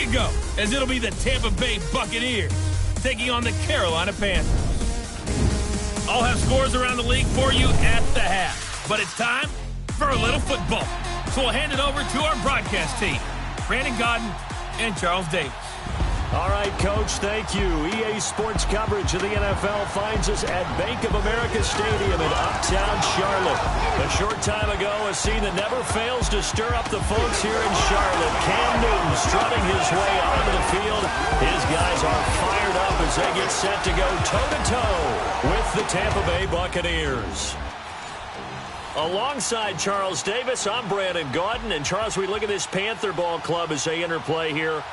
to go, as it'll be the Tampa Bay Buccaneers taking on the Carolina Panthers. I'll have scores around the league for you at the half, but it's time for a little football. So we'll hand it over to our broadcast team, Brandon Godden and Charles Davis. All right, Coach, thank you. EA Sports coverage of the NFL finds us at Bank of America Stadium in uptown Charlotte. A short time ago, a scene that never fails to stir up the folks here in Charlotte. Cam Newton strutting his way onto the field. His guys are fired up as they get set to go toe-to-toe with the Tampa Bay Buccaneers. Alongside Charles Davis, I'm Brandon Gaudin. And, Charles, we look at this Panther ball club as they enter play here.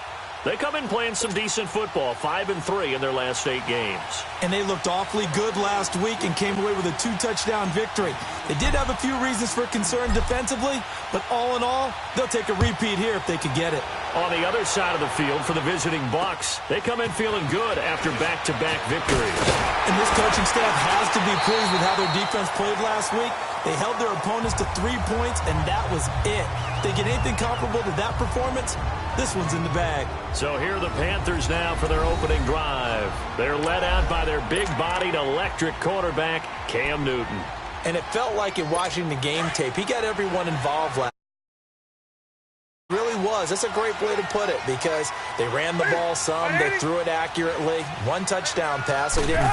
They come in playing some decent football, 5-3 in their last 8 games. And they looked awfully good last week and came away with a 2-touchdown victory. They did have a few reasons for concern defensively, but all in all, they'll take a repeat here if they could get it. On the other side of the field for the visiting Bucs, they come in feeling good after back-to-back victories. And this coaching staff has to be pleased with how their defense played last week. They held their opponents to 3 points, and that was it. If they get anything comparable to that performance, this one's in the bag. So here are the Panthers now for their opening drive. They're led out by their big-bodied electric quarterback, Cam Newton. And it felt like in watching the game tape, he got everyone involved last. It really was. That's a great way to put it because they ran the ball some, they threw it accurately, 1 touchdown pass, so he didn't,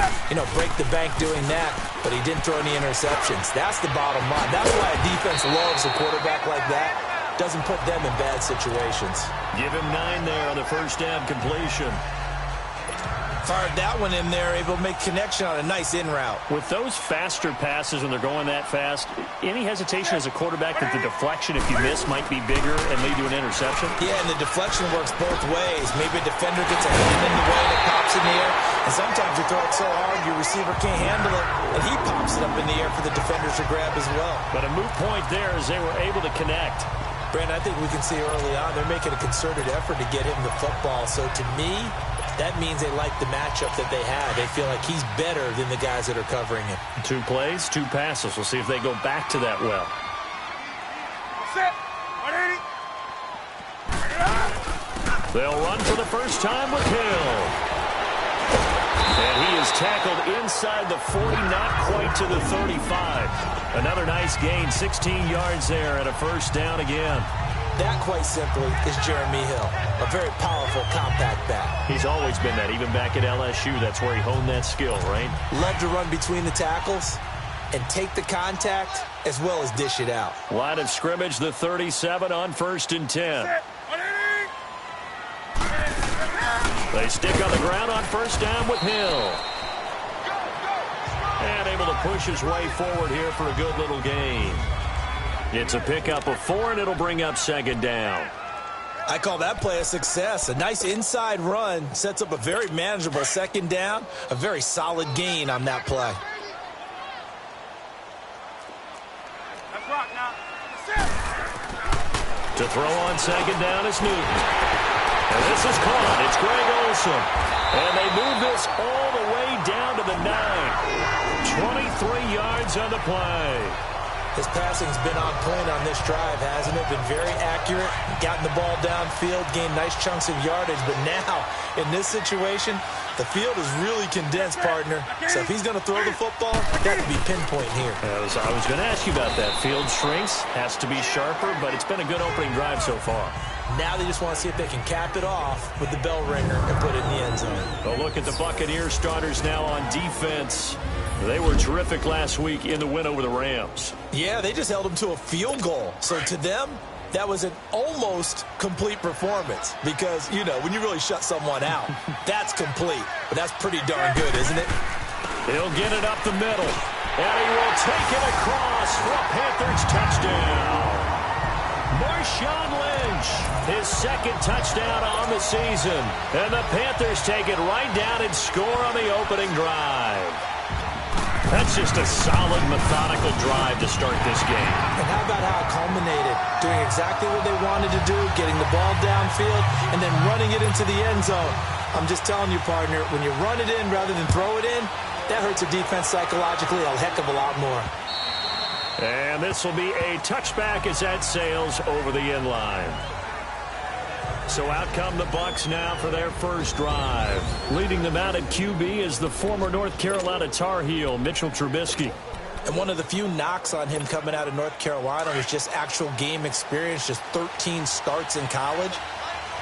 break the bank doing that, but he didn't throw any interceptions. That's the bottom line. That's why a defense loves a quarterback like that. Doesn't put them in bad situations. Give him 9 there on the first down completion. Fired that one in there, able to make connection on a nice in route. With those faster passes when they're going that fast, any hesitation as a quarterback that the deflection, if you miss, might be bigger and lead to an interception? Yeah, and the deflection works both ways. Maybe a defender gets a hand in the way and it pops in the air, and sometimes you throw it so hard your receiver can't handle it, and he pops it up in the air for the defenders to grab as well. But a moot point there as they were able to connect. Brandon, I think we can see early on they're making a concerted effort to get him the football. So to me, that means they like the matchup that they have. They feel like he's better than the guys that are covering him. 2 plays, 2 passes. We'll see if they go back to that well. They'll run for the first time with Hill. And he is tackled inside the 40, not quite to the 35. Another nice gain, 16 yards there and a first down again. That, quite simply, is Jeremy Hill. A very powerful, compact back. He's always been that, even back at LSU. That's where he honed that skill, right? Love to run between the tackles and take the contact as well as dish it out. Line of scrimmage, the 37 on 1st and 10. They stick on the ground on first down with Hill. And able to push his way forward here for a good little gain. It's a pickup of 4, and it'll bring up 2nd down. I call that play a success. A nice inside run sets up a very manageable 2nd down. A very solid gain on that play. To throw on 2nd down is Newton. And this is caught. It's Greg Olsen. And they move this all the way down to the 9. 23 yards on the play. His passing's been on point on this drive, hasn't it? Been very accurate, gotten the ball downfield, gained nice chunks of yardage. But now, in this situation, the field is really condensed, partner. So if he's going to throw the football, that could be pinpoint here. I was going to ask you about that. Field shrinks, has to be sharper, but it's been a good opening drive so far. Now they just want to see if they can cap it off with the bell ringer and put it in the end zone. A look at the Buccaneers starters now on defense. They were terrific last week in the win over the Rams. Yeah, they just held them to a field goal. So to them, that was an almost complete performance because, when you really shut someone out, that's complete. But that's pretty darn good, isn't it? He'll get it up the middle, and he will take it across for a Panthers touchdown. Marshawn Lynch, his 2nd touchdown on the season. And the Panthers take it right down and score on the opening drive. That's just a solid, methodical drive to start this game. And how about how it culminated? Doing exactly what they wanted to do, getting the ball downfield, and then running it into the end zone. I'm just telling you, partner, when you run it in rather than throw it in, that hurts a defense psychologically a heck of a lot more. And this will be a touchback as that sails over the end line. So out come the Bucs now for their first drive. Leading them out at QB is the former North Carolina Tar Heel, Mitchell Trubisky. And one of the few knocks on him coming out of North Carolina was just actual game experience, just 13 starts in college.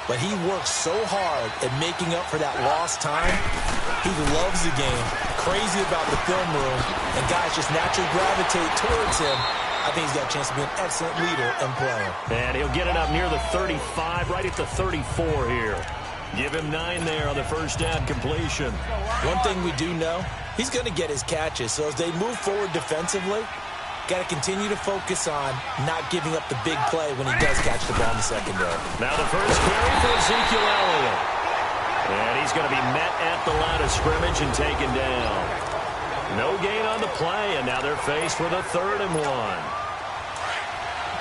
But he works so hard at making up for that lost time. He loves the game, crazy about the film room, and guys just naturally gravitate towards him. I think he's got a chance to be an excellent leader and player. And he'll get it up near the 35, right at the 34 here. Give him 9 there on the first down completion. One thing we do know, he's going to get his catches. So as they move forward defensively, got to continue to focus on not giving up the big play when he does catch the ball in the secondary. Now the first carry for Ezekiel Elliott. And he's going to be met at the line of scrimmage and taken down. No gain on the play, and now they're faced with a 3rd and 1.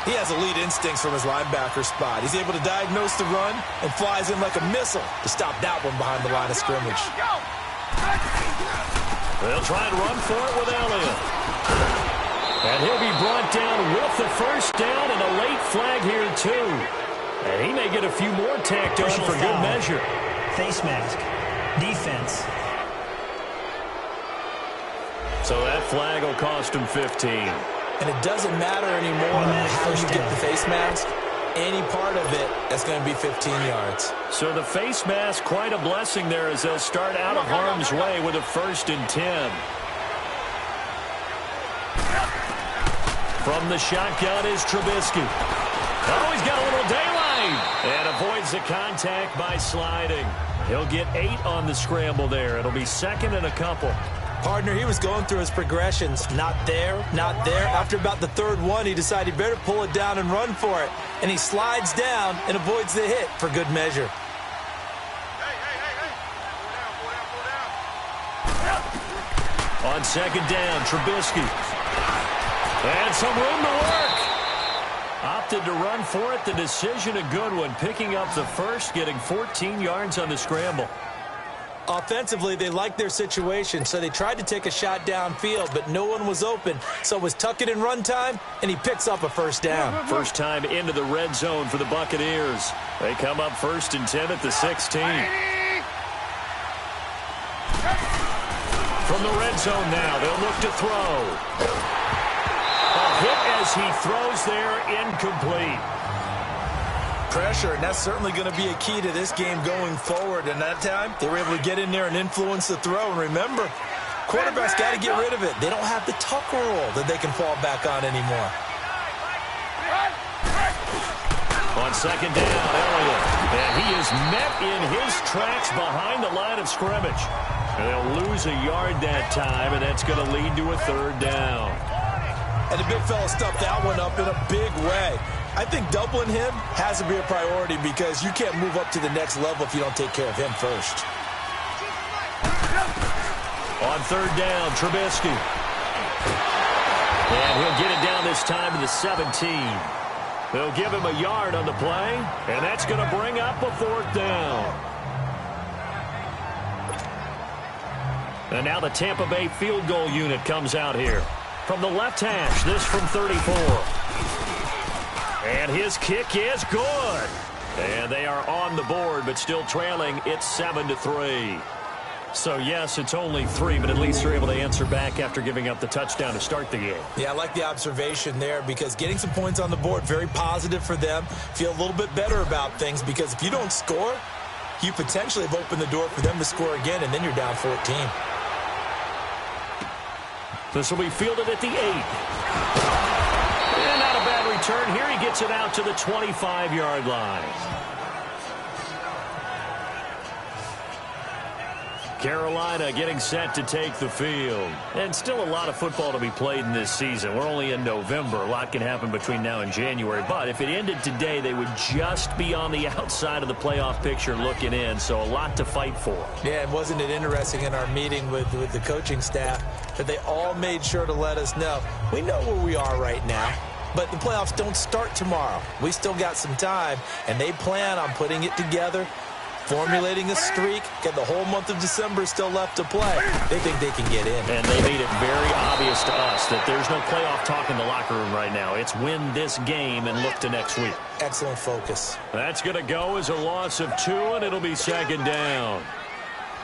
He has elite instincts from his linebacker spot. He's able to diagnose the run and flies in like a missile to stop that one behind the line of scrimmage. They'll try and run for it with Elliott. And he'll be brought down with the first down and a late flag here, too. And he may get a few more tacked on for good measure. Face mask. Defense. So that flag will cost him 15. And it doesn't matter anymore how you get the face mask. Any part of it, that's going to be 15 yards. So the face mask, quite a blessing there as they'll start out of harm's way with a 1st and 10. From the shotgun is Trubisky. Oh, he's got a little daylight. And avoids the contact by sliding. He'll get 8 on the scramble there. It'll be 2nd and a couple. Partner, he was going through his progressions. Not there, not there. After about the 3rd one, he decided he better pull it down and run for it. And he slides down and avoids the hit for good measure. On 2nd down, Trubisky. And some room to work. Opted to run for it. The decision a good one. Picking up the first, getting 14 yards on the scramble. Offensively, they liked their situation, so they tried to take a shot downfield, but no one was open. So it was tuck it in run time, and he picks up a 1st down. First time into the red zone for the Buccaneers. They come up 1st and 10 at the 16. From the red zone now, they'll look to throw. A hit as he throws there, incomplete. Pressure, and that's certainly going to be a key to this game going forward. And that time, they were able to get in there and influence the throw. And remember, quarterbacks got to get rid of it. They don't have the tuck roll that they can fall back on anymore. On 2nd down, Elliott. And he is met in his tracks behind the line of scrimmage. And they'll lose a yard that time, and that's going to lead to a 3rd down. And the big fella stuffed that one up in a big way. I think doubling him has to be a priority because you can't move up to the next level if you don't take care of him first. On 3rd down, Trubisky. And he'll get it down this time to the 17. They'll give him a yard on the play, and that's going to bring up a 4th down. And now the Tampa Bay field goal unit comes out here. From the left hash, this from 34. And his kick is good. And they are on the board, but still trailing. It's 7-3. So, yes, it's only 3, but at least they're able to answer back after giving up the touchdown to start the game. Yeah, I like the observation there because getting some points on the board, very positive for them. Feel a little bit better about things because if you don't score, you potentially have opened the door for them to score again, and then you're down 14. This will be fielded at the 8. And not a bad return here. He gets it out to the 25-yard line. Carolina getting set to take the field. And still a lot of football to be played in this season. We're only in November. A lot can happen between now and January. But if it ended today, they would just be on the outside of the playoff picture looking in. So a lot to fight for. Yeah, and wasn't it interesting in our meeting with the coaching staff that they all made sure to let us know. We know where we are right now, but the playoffs don't start tomorrow. We still got some time, and they plan on putting it together formulating a streak, get the whole month of December still left to play. They think they can get in. And they made it very obvious to us that there's no playoff talk in the locker room right now. It's win this game and look to next week. Excellent focus. That's going to go as a loss of 2, and it'll be second down.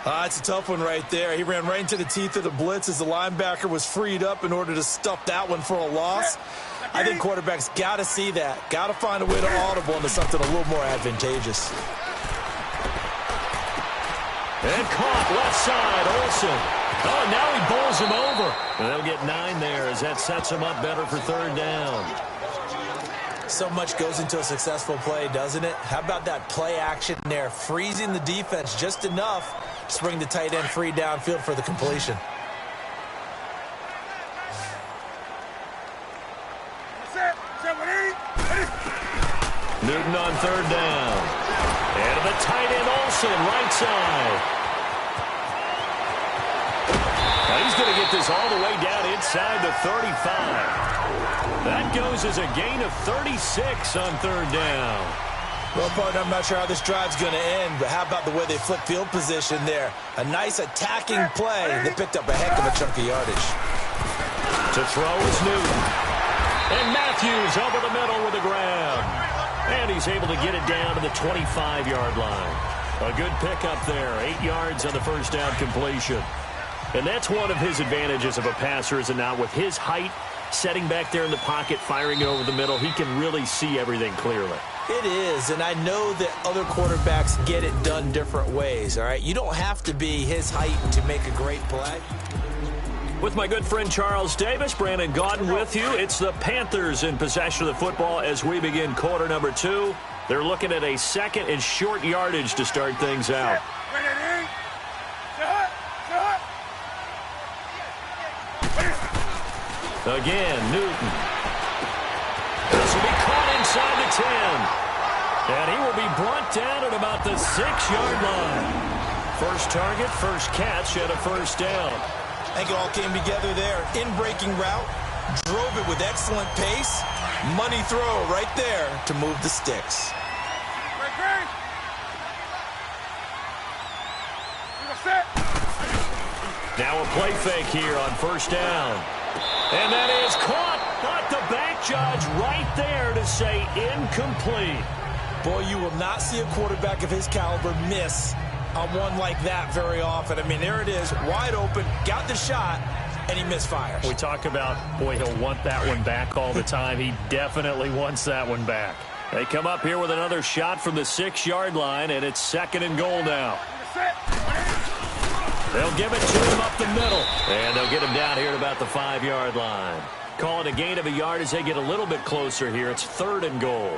It's a tough one right there. He ran right into the teeth of the blitz as the linebacker was freed up in order to stuff that one for a loss. I think quarterbacks got to see that. Got to find a way to audible into something a little more advantageous. And caught left side, Olsen. Oh, and now he bowls him over. And they'll get 9 there as that sets him up better for third down. So much goes into a successful play, doesn't it? How about that play action there, freezing the defense just enough to bring the tight end free downfield for the completion. Newton on third down. And the tight end Olsen, right side. Now he's going to get this all the way down inside the 35. That goes as a gain of 36 on third down. Well, partner, I'm not sure how this drive's going to end, but how about the way they flip field position there? A nice attacking play that picked up a heck of a chunk of yardage. To throw is Newton. And Matthews over the middle with a grab. And he's able to get it down to the 25-yard line. A good pickup there. 8 yards on the first down completion. And that's one of his advantages of a passer, is it not? With his height, setting back there in the pocket, firing it over the middle, he can really see everything clearly. It is, and I know that other quarterbacks get it done different ways, all right? You don't have to be his height to make a great play. With my good friend Charles Davis, Brandon Gaudin with you. It's the Panthers in possession of the football as we begin quarter number 2. They're looking at a second and short yardage to start things out. Again, Newton. This will be caught inside the 10. And he will be brought down at about the 6-yard line. First target, first catch, and a first down. I think it all came together there. In-breaking route, drove it with excellent pace. Money throw right there to move the sticks. Now a play fake here on first down. And that is caught, but the back judge right there to say incomplete. Boy, you will not see a quarterback of his caliber miss on one like that very often. I mean, there it is, wide open, got the shot, and he misfires. We talk about, boy, he'll want that one back all the time. He definitely wants that one back. They come up here with another shot from the 6-yard line, and it's second and goal now. They'll give it to him up the middle, and they'll get him down here at about the 5-yard line. Call it a gain of a yard as they get a little bit closer here. It's third and goal.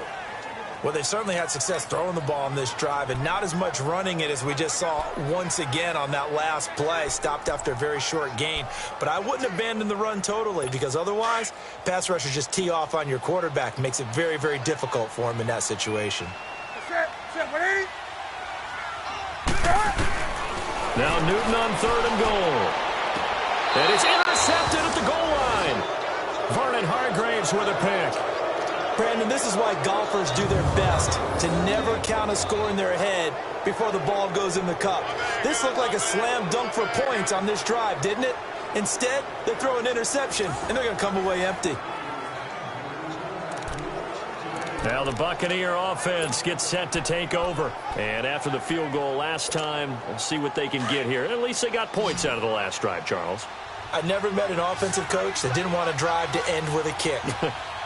Well, they certainly had success throwing the ball on this drive, and not as much running it as we just saw once again on that last play. Stopped after a very short gain. But I wouldn't abandon the run totally, because otherwise, pass rushers just tee off on your quarterback. Makes it very, very difficult for him in that situation. Now Newton on third and goal. And it's intercepted at the goal line. Vernon Hargraves with a pick. Brandon, this is why golfers do their best to never count a score in their head before the ball goes in the cup. This looked like a slam dunk for points on this drive, didn't it? Instead, they throw an interception, and they're going to come away empty. Now the Buccaneer offense gets set to take over. And after the field goal last time, we'll see what they can get here. At least they got points out of the last drive, Charles. I never met an offensive coach that didn't want a drive to end with a kick.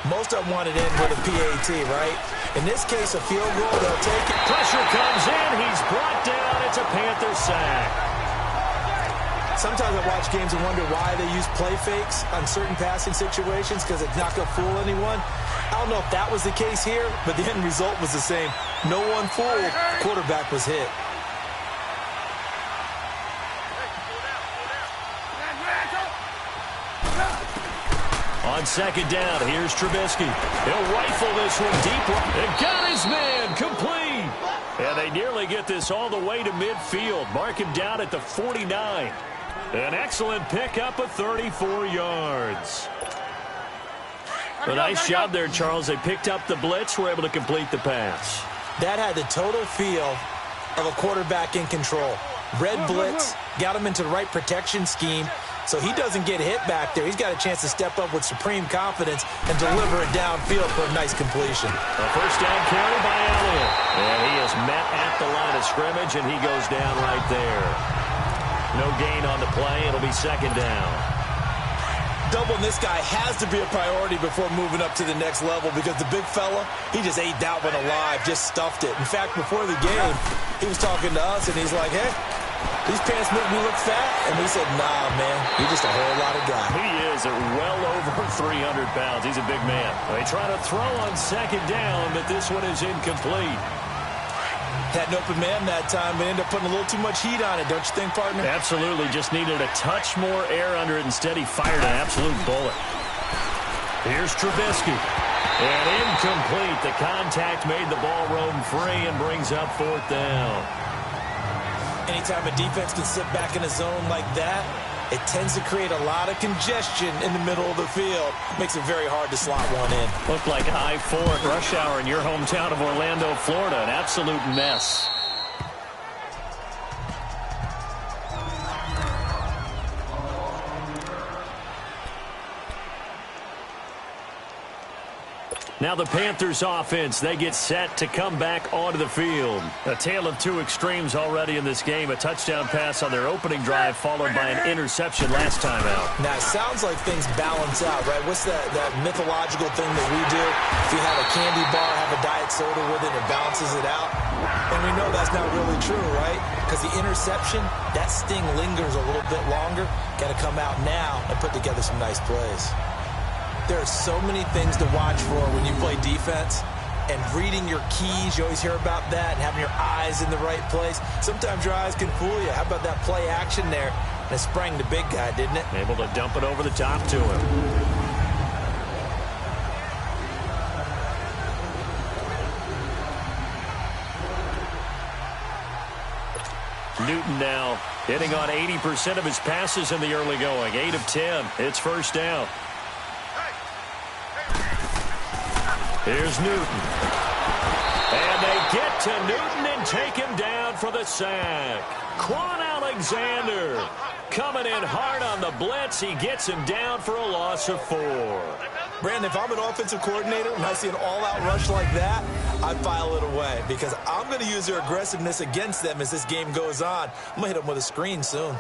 Most of them wanted to end with a PAT, right? In this case, a field goal, they'll take it. Pressure comes in. He's brought down. It's a Panther sack. Sometimes I watch games and wonder why they use play fakes on certain passing situations, because it's not going to fool anyone. I don't know if that was the case here, but the end result was the same. No one fooled. Quarterback was hit. On second down, here's Trubisky. He'll rifle this one deep. And got his man complete. And they nearly get this all the way to midfield. Mark him down at the 49. An excellent pickup of 34 yards. A nice job there, Charles. They picked up the blitz, were able to complete the pass. That had the total feel of a quarterback in control. Red blitz, got him into the right protection scheme, so he doesn't get hit back there. He's got a chance to step up with supreme confidence and deliver it downfield for a nice completion. A first down carry by Elliott. And he is met at the line of scrimmage, and he goes down right there. No gain on the play. It'll be second down. Doubling this guy has to be a priority before moving up to the next level because the big fella, he just ate that one alive, just stuffed it. In fact, before the game, he was talking to us, and he's like, hey, these pants make me look fat. And we said, nah, man, he's just a whole lot of guy. He is at well over 300 pounds. He's a big man. They try to throw on second down, but this one is incomplete. Had an open man that time, but ended up putting a little too much heat on it, don't you think, partner? Absolutely. Just needed a touch more air under it. Instead, he fired an absolute bullet. Here's Trubisky. And incomplete. The contact made the ball roam free and brings up fourth down. Anytime a defense can sit back in a zone like that, it tends to create a lot of congestion in the middle of the field. Makes it very hard to slot one in. Looked like I-4 at rush hour in your hometown of Orlando, Florida. An absolute mess. Now the Panthers offense, they get set to come back onto the field. A tale of two extremes already in this game. A touchdown pass on their opening drive followed by an interception last time out. Now, it sounds like things balance out, right? What's that mythological thing that we do? If you have a candy bar, have a diet soda with it, it balances it out. And we know that's not really true, right? Because the interception, that sting lingers a little bit longer. Got to come out now and put together some nice plays. There are so many things to watch for when you play defense, and reading your keys, you always hear about that, and having your eyes in the right place. Sometimes your eyes can fool you. How about that play action there? And it sprang the big guy, didn't it? Able to dump it over the top to him. Newton now hitting on 80% of his passes in the early going. 8 of 10. It's first down. Here's Newton. And they get to Newton and take him down for the sack. Quan Alexander coming in hard on the blitz. He gets him down for a loss of 4. Brandon, if I'm an offensive coordinator and I see an all-out rush like that, I file it away because I'm going to use their aggressiveness against them as this game goes on. I'm going to hit them with a screen soon.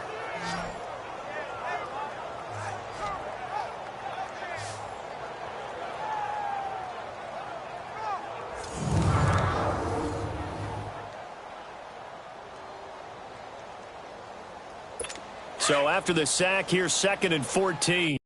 So after the sack, here's 2nd and 14.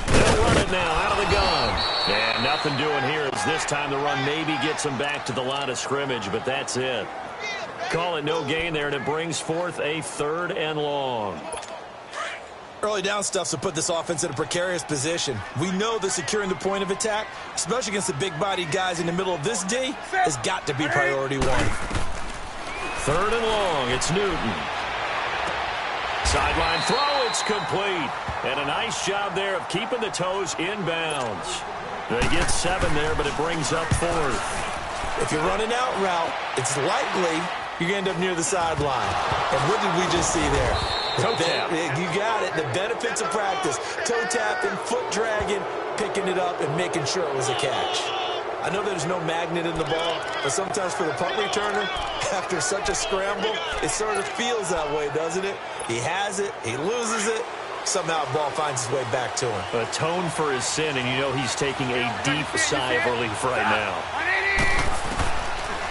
They'll run it now out of the gun. And nothing doing here as this time the run maybe gets them back to the line of scrimmage, but that's it. Call it no gain there, and it brings forth a 3rd and long. Early down stuff to put this offense in a precarious position. We know that securing the point of attack, especially against the big-bodied guys in the middle of this D, has got to be priority 1. 3rd and long. It's Newton. Sideline throw. It's complete. And a nice job there of keeping the toes inbounds. They get 7 there, but it brings up 4th. If you're running out route, it's likely you're going to end up near the sideline. And what did we just see there? Toe tap. You got it. The benefits of practice. Toe tapping, foot dragging, picking it up, and making sure it was a catch. I know there's no magnet in the ball, but sometimes for the punt returner, after such a scramble, it sort of feels that way, doesn't it? He has it. He loses it. Somehow the ball finds its way back to him. Atone for his sin, and you know he's taking a deep sigh of relief right now.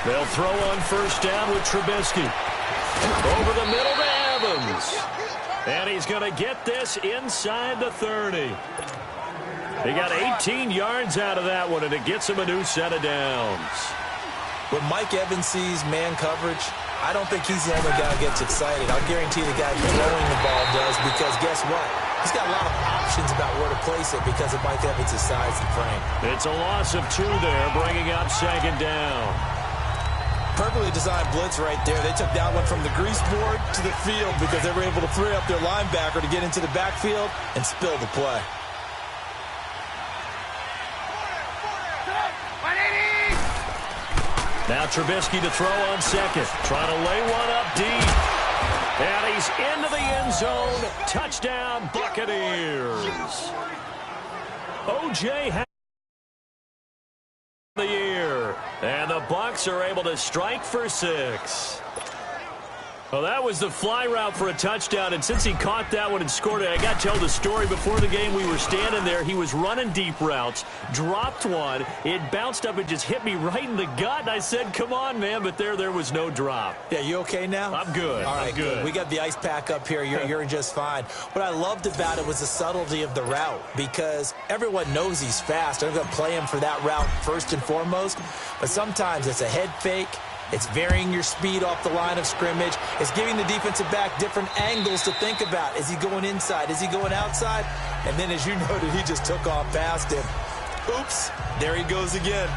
They'll throw on first down with Trubisky. Over the middle to Evans. And he's going to get this inside the 30. He got 18 yards out of that one, and it gets him a new set of downs. When Mike Evans sees man coverage, I don't think he's the only guy who gets excited. I'll guarantee the guy throwing the ball does, because guess what? He's got a lot of options about where to place it because of Mike Evans' size and frame. It's a loss of 2 there, bringing up second down. Perfectly designed blitz right there. They took that one from the grease board to the field because they were able to free up their linebacker to get into the backfield and spill the play. Now Trubisky to throw on second. Trying to lay one up deep. And he's into the end zone. Touchdown, Buccaneers. O.J. the year. And the Bucs are able to strike for 6. Well, that was the fly route for a touchdown, and since he caught that one and scored it, I got to tell the story. Before the game, we were standing there. He was running deep routes, dropped one. It bounced up and just hit me right in the gut, and I said, come on, man, but there was no drop. Yeah, you okay now? I'm good. All right, I'm good. We got the ice pack up here. You're just fine. What I loved about it was the subtlety of the route because everyone knows he's fast. They're going to play him for that route first and foremost, but sometimes it's a head fake. It's varying your speed off the line of scrimmage. It's giving the defensive back different angles to think about. Is he going inside? Is he going outside? And then, as you noted, he just took off past him. Oops, there he goes again.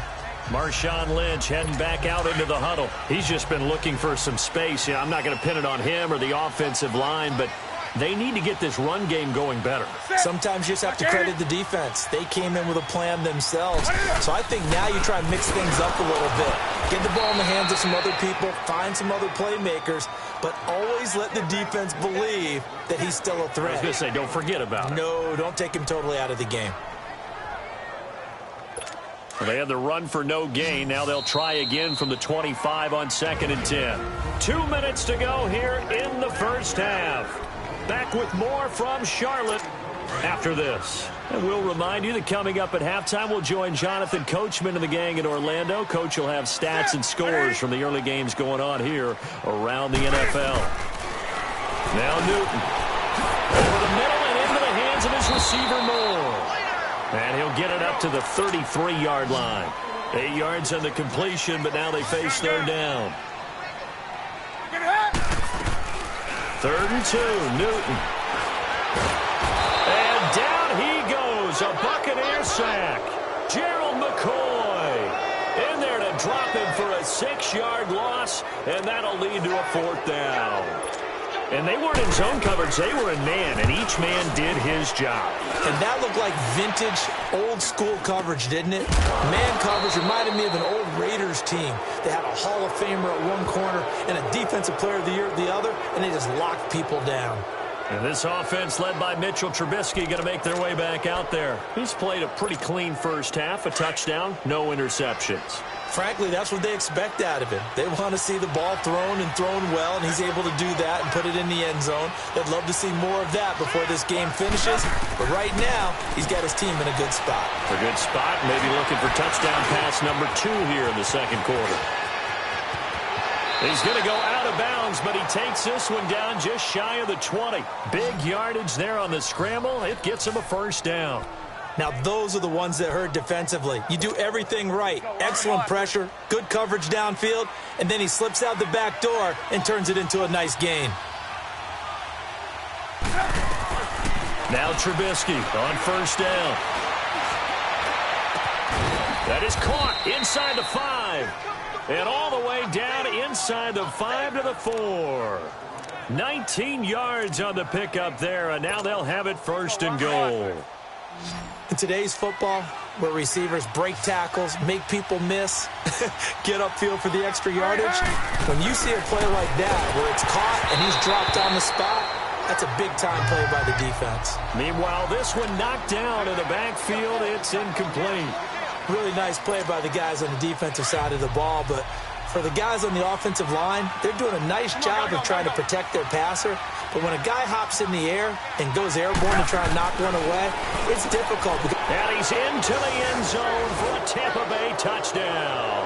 Marshawn Lynch heading back out into the huddle. He's just been looking for some space. I'm not going to pin it on him or the offensive line, but they need to get this run game going better. Sometimes you just have to credit the defense. They came in with a plan themselves. So I think now you try and mix things up a little bit. Get the ball in the hands of some other people, find some other playmakers, but always let the defense believe that he's still a threat. I was going to say, don't forget about it. No, don't take him totally out of the game. Well, they had the run for no gain. Now they'll try again from the 25 on 2nd and 10. 2 minutes to go here in the first half. Back with more from Charlotte after this. And we'll remind you that coming up at halftime, we'll join Jonathan Coachman and the gang in Orlando. Coach will have stats and scores from the early games going on here around the NFL. Now Newton. Over the middle and into the hands of his receiver Moore. And he'll get it up to the 33-yard line. 8 yards on the completion, but now they face 3rd down. 3rd and 2, Newton. And down he goes, a Buccaneer sack. Gerald McCoy in there to drop him for a 6-yard loss, and that'll lead to a 4th down. And they weren't in zone coverage, they were in man, and each man did his job. And that looked like vintage, old-school coverage, didn't it? Man coverage reminded me of an old Raiders team. They had a Hall of Famer at one corner and a Defensive Player of the Year at the other, and they just locked people down. And this offense led by Mitchell Trubisky going to make their way back out there. He's played a pretty clean first half, a touchdown, no interceptions. Frankly, that's what they expect out of him. They want to see the ball thrown and thrown well, and he's able to do that and put it in the end zone. They'd love to see more of that before this game finishes. But right now, he's got his team in a good spot. A good spot, maybe looking for touchdown pass number 2 here in the 2nd quarter. He's going to go out of bounds, but he takes this one down just shy of the 20. Big yardage there on the scramble. It gets him a 1st down. Now, those are the ones that hurt defensively. You do everything right. Excellent pressure, good coverage downfield, and then he slips out the back door and turns it into a nice gain. Now Trubisky on 1st down. That is caught inside the 5. And all the way down inside the 5 to the 4. 19 yards on the pickup there, and now they'll have it 1st and goal. In today's football, where receivers break tackles, make people miss, get upfield for the extra yardage, when you see a play like that where it's caught and he's dropped on the spot, that's a big-time play by the defense. Meanwhile, this one knocked down in the backfield. It's incomplete. Really nice play by the guys on the defensive side of the ball, but for the guys on the offensive line, they're doing a nice job of trying to protect their passer. But when a guy hops in the air and goes airborne to try and knock one away, it's difficult. And he's into the end zone for a Tampa Bay touchdown.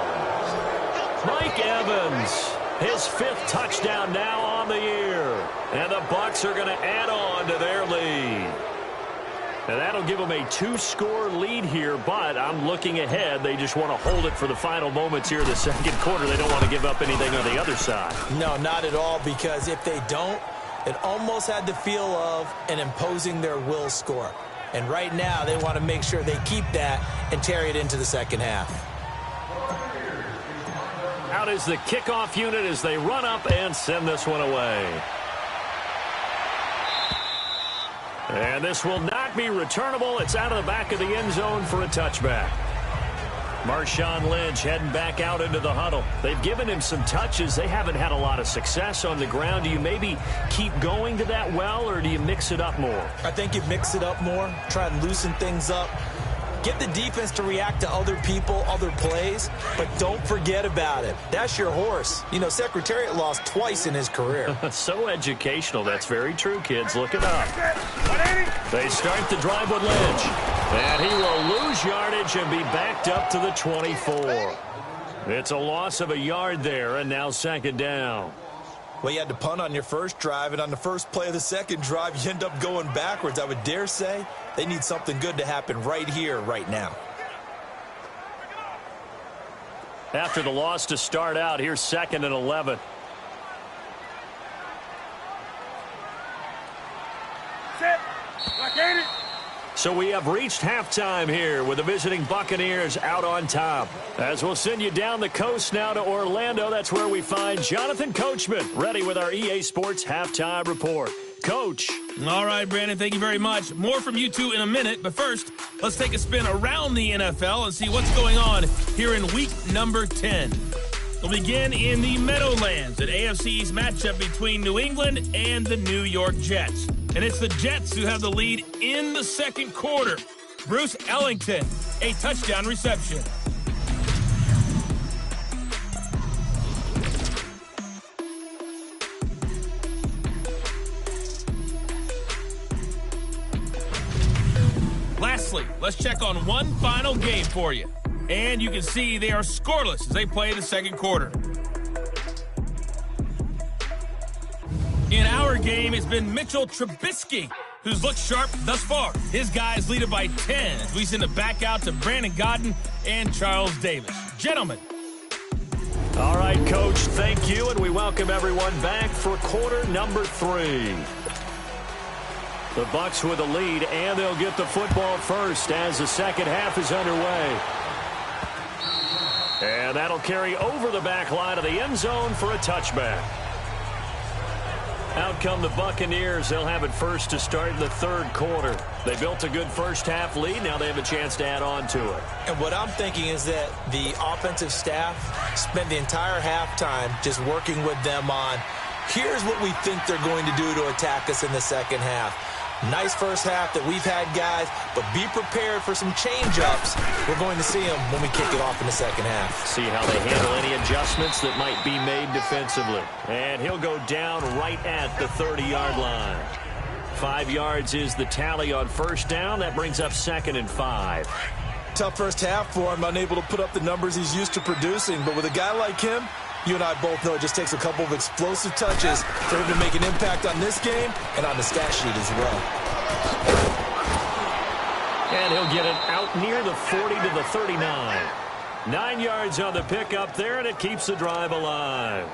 Mike Evans, his 5th touchdown now on the year. And the Bucs are going to add on to their lead. And that'll give them a 2-score lead here, but I'm looking ahead. They just want to hold it for the final moments here in the 2nd quarter. They don't want to give up anything on the other side. No, not at all, because if they don't, It almost had the feel of an imposing their will score. And right now, they want to make sure they keep that and carry it into the second half. Out is the kickoff unit as they run up and send this one away. And this will not be returnable. It's out of the back of the end zone for a touchback. Marshawn Lynch heading back out into the huddle. They've given him some touches. They haven't had a lot of success on the ground. Do you maybe keep going to that well, or do you mix it up more? I think you mix it up more, try and loosen things up. Get the defense to react to other people, other plays, but don't forget about it. That's your horse. You know, Secretariat lost twice in his career. So educational. That's very true, kids. Look it up. They start the drive with Lynch. And he will lose yardage and be backed up to the 24. It's a loss of a yard there, and now second down. Well, you had to punt on your first drive, and on the first play of the second drive, you end up going backwards. I would dare say they need something good to happen right here, right now. After the loss to start out, here's 2nd and 11. So we have reached halftime here with the visiting Buccaneers out on top. As we'll send you down the coast now to Orlando, that's where we find Jonathan Coachman ready with our EA Sports Halftime Report. Coach. All right, Brandon, thank you very much. More from you two in a minute, but first, let's take a spin around the NFL and see what's going on here in week number 10. We'll begin in the Meadowlands, an AFC's matchup between New England and the New York Jets. And it's the Jets who have the lead in the second quarter. Bruce Ellington, a touchdown reception. Lastly, let's check on one final game for you. And you can see they are scoreless as they play the second quarter. In our game, it's been Mitchell Trubisky, who's looked sharp thus far. His guys lead it by 10 as we send it back out to Brandon Godden and Charles Davis. Gentlemen. All right, Coach, thank you, and we welcome everyone back for quarter number 3. The Bucs with the lead, and they'll get the football first as the second half is underway. And that'll carry over the back line of the end zone for a touchback. Out come the Buccaneers. They'll have it first to start in the third quarter. They built a good first half lead. Now they have a chance to add on to it. And what I'm thinking is that the offensive staff spent the entire halftime just working with them on, here's what we think they're going to do to attack us in the second half. Nice first half that we've had, guys, but be prepared for some change-ups. We're going to see them when we kick it off in the second half. See how they handle any adjustments that might be made defensively. And he'll go down right at the 30-yard line. 5 yards is the tally on first down. That brings up 2nd and 5. Tough first half for him, unable to put up the numbers he's used to producing. But with a guy like him, you and I both know it just takes a couple of explosive touches for him to make an impact on this game and on the stat sheet as well. And he'll get it out near the 40 to the 39. 9 yards on the pickup there, and it keeps the drive alive.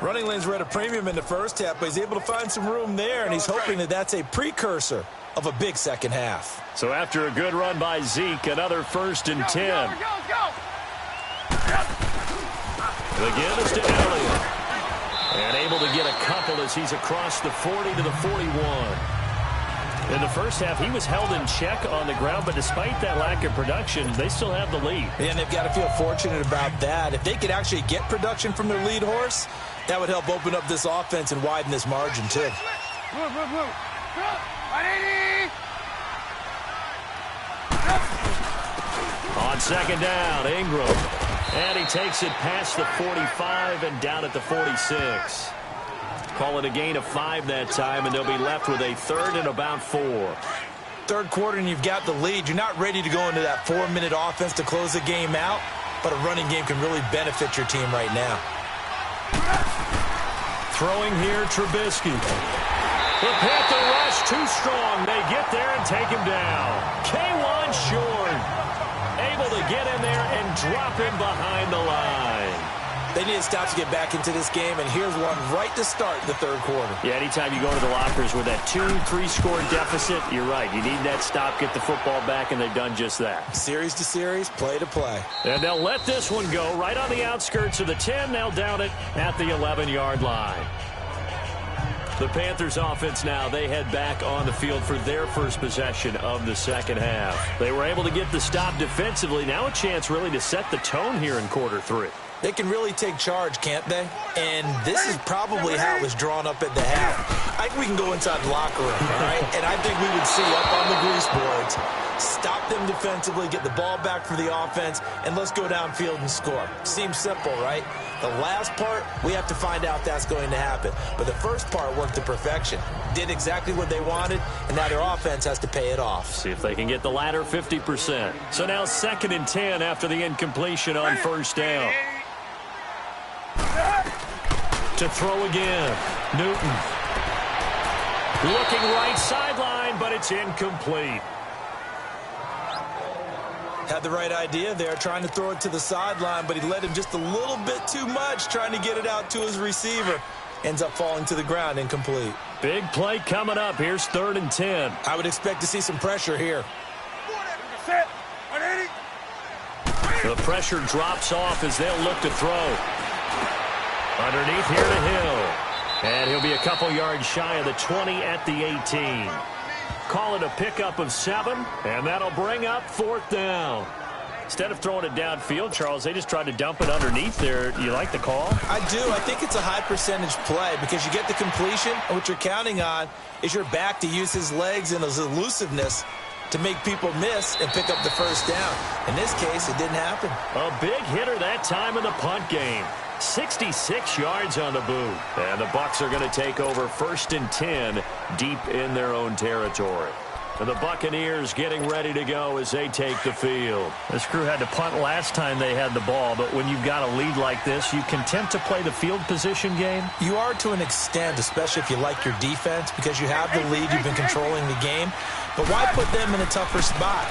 Running lanes were at a premium in the first half, but he's able to find some room there, and he's hoping that that's a precursor of a big second half. So after a good run by Zeke, another 1st and 10. Again, it's to Elliott. And able to get a couple as he's across the 40 to the 41. In the first half, he was held in check on the ground, but despite that lack of production, they still have the lead. And they've got to feel fortunate about that. If they could actually get production from their lead horse, that would help open up this offense and widen this margin, too. On second down, Ingram. And he takes it past the 45 and down at the 46. Call it a gain of 5 that time, and they'll be left with a 3rd and about 4. Third quarter, and you've got the lead. You're not ready to go into that 4-minute offense to close the game out, but a running game can really benefit your team right now. Throwing here, Trubisky. The Panther rush too strong. They get there and take him down. K1 Short able to get in there and drop him behind the line. They They need a stop to get back into this game, and here's one right to start the third quarter. Yeah, anytime you go to the lockers with that 2-3 score deficit, you're right. You need that stop, get the football back, and they've done just that. Series to series, play to play. And they'll let this one go right on the outskirts of the 10. They'll down it at the 11-yard line. The Panthers offense now, they head back on the field for their first possession of the second half. They were able to get the stop defensively. Now a chance really to set the tone here in quarter 3. They can really take charge, can't they? And this is probably how it was drawn up at the half. I think we can go inside the locker room, all right? And I think we would see up on the grease boards, stop them defensively, get the ball back for the offense, and let's go downfield and score. Seems simple, right? The last part, we have to find out if that's going to happen. But the first part worked to perfection. Did exactly what they wanted, and now their offense has to pay it off. See if they can get the latter 50%. So now 2nd and 10 after the incompletion on first down. To throw again, Newton. Looking right sideline, but it's incomplete. Had the right idea there, trying to throw it to the sideline, but he led him just a little bit too much, trying to get it out to his receiver. Ends up falling to the ground, incomplete. Big play coming up. Here's 3rd and 10. I would expect to see some pressure here. The pressure drops off as they'll look to throw. Underneath here to Hill. And he'll be a couple yards shy of the 20 at the 18. Call it a pickup of 7, and that'll bring up 4th down. Instead of throwing it downfield, Charles, they just tried to dump it underneath there. You like the call? I do. I think it's a high percentage play because you get the completion, and what you're counting on is your back to use his legs and his elusiveness to make people miss and pick up the first down. In this case, it didn't happen. A big hitter that time in the punt game. 66 yards on the boot. And the Bucs are going to take over 1st and 10 deep in their own territory. And the Buccaneers getting ready to go as they take the field. This crew had to punt last time they had the ball, but when you've got a lead like this, you content to play the field position game? You are to an extent, especially if you like your defense, because you have the lead, you've been controlling the game. But why put them in a tougher spot?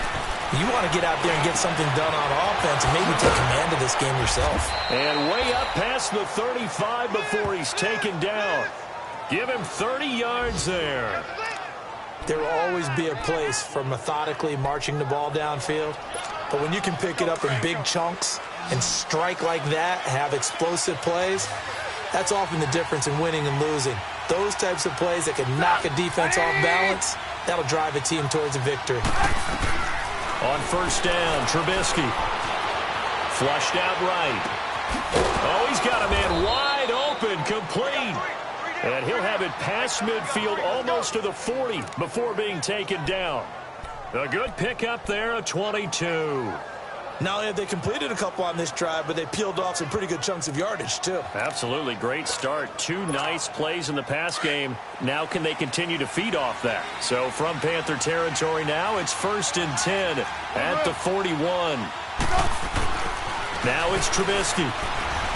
You want to get out there and get something done on offense and maybe take command of this game yourself. And way up past the 35 before he's taken down. Give him 30 yards there. There will always be a place for methodically marching the ball downfield. But when you can pick it up in big chunks and strike like that, have explosive plays, that's often the difference in winning and losing. Those types of plays that can knock a defense off balance, that'll drive a team towards a victory. On first down, Trubisky. Flushed out right. Oh, he's got a man wide open, complete. And he'll have it past midfield almost to the 40 before being taken down. A good pickup there, a 22. Not only have they completed a couple on this drive, but they peeled off some pretty good chunks of yardage, too. Absolutely. Great start. 2 nice plays in the pass game. Now can they continue to feed off that? So from Panther territory now, it's 1st and 10 at the 41. Now it's Trubisky.